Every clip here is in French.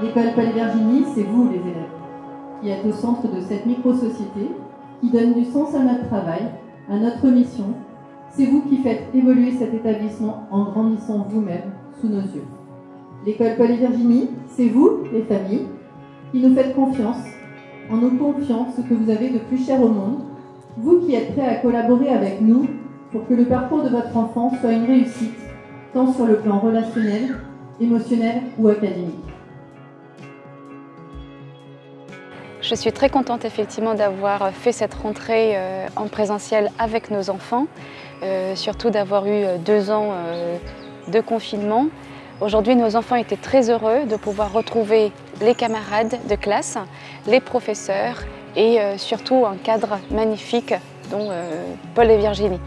L'école Paul-Virginie, c'est vous les élèves, qui êtes au centre de cette micro-société, qui donne du sens à notre travail, à notre mission. C'est vous qui faites évoluer cet établissement en grandissant vous-même sous nos yeux. L'école Paul-Virginie, c'est vous, les familles, qui nous faites confiance, en nous confiant ce que vous avez de plus cher au monde, vous qui êtes prêts à collaborer avec nous pour que le parcours de votre enfant soit une réussite, tant sur le plan relationnel, émotionnel ou académique. Je suis très contente effectivement d'avoir fait cette rentrée en présentiel avec nos enfants, surtout d'avoir eu 2 ans de confinement. Aujourd'hui, nos enfants étaient très heureux de pouvoir retrouver les camarades de classe, les professeurs et surtout un cadre magnifique dont Paul et Virginie.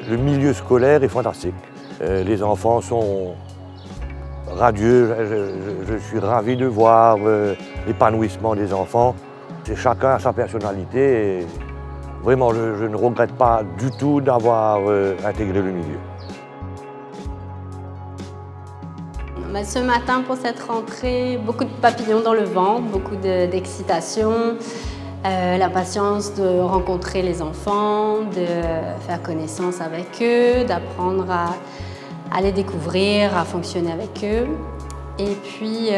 Le milieu scolaire est fantastique. Les enfants sont radieux. Je suis ravi de voir l'épanouissement des enfants. Chacun a sa personnalité. Et vraiment, je ne regrette pas du tout d'avoir intégré le milieu. Ce matin, pour cette rentrée, beaucoup de papillons dans le ventre, beaucoup d'excitation, l'impatience de rencontrer les enfants, de faire connaissance avec eux, d'apprendre à les découvrir, à fonctionner avec eux. Et puis,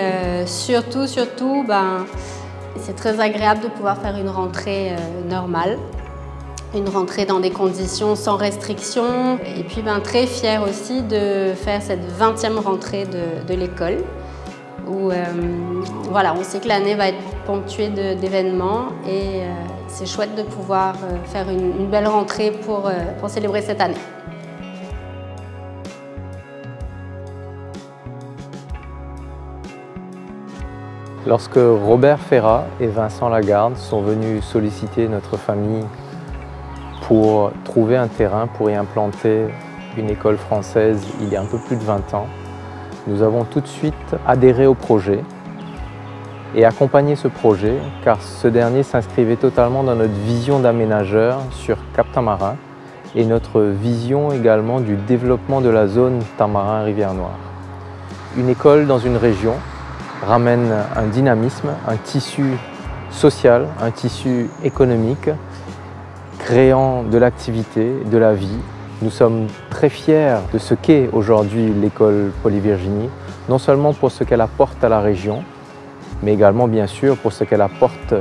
surtout, c'est très agréable de pouvoir faire une rentrée normale. Une rentrée dans des conditions sans restriction et puis très fière aussi de faire cette 20e rentrée de l'école où voilà, on sait que l'année va être ponctuée d'événements et c'est chouette de pouvoir faire une belle rentrée pour célébrer cette année. Lorsque Robert Ferrat et Vincent Lagarde sont venus solliciter notre famille pour trouver un terrain pour y implanter une école française il y a un peu plus de 20 ans, nous avons tout de suite adhéré au projet et accompagné ce projet car ce dernier s'inscrivait totalement dans notre vision d'aménageur sur Cap Tamarin et notre vision également du développement de la zone Tamarin-Rivière-Noire. Une école dans une région ramène un dynamisme, un tissu social, un tissu économique, créant de l'activité, de la vie. Nous sommes très fiers de ce qu'est aujourd'hui l'école Paul-Virginie, non seulement pour ce qu'elle apporte à la région, mais également bien sûr pour ce qu'elle apporte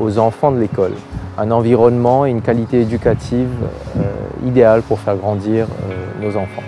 aux enfants de l'école. Un environnement et une qualité éducative idéale pour faire grandir nos enfants.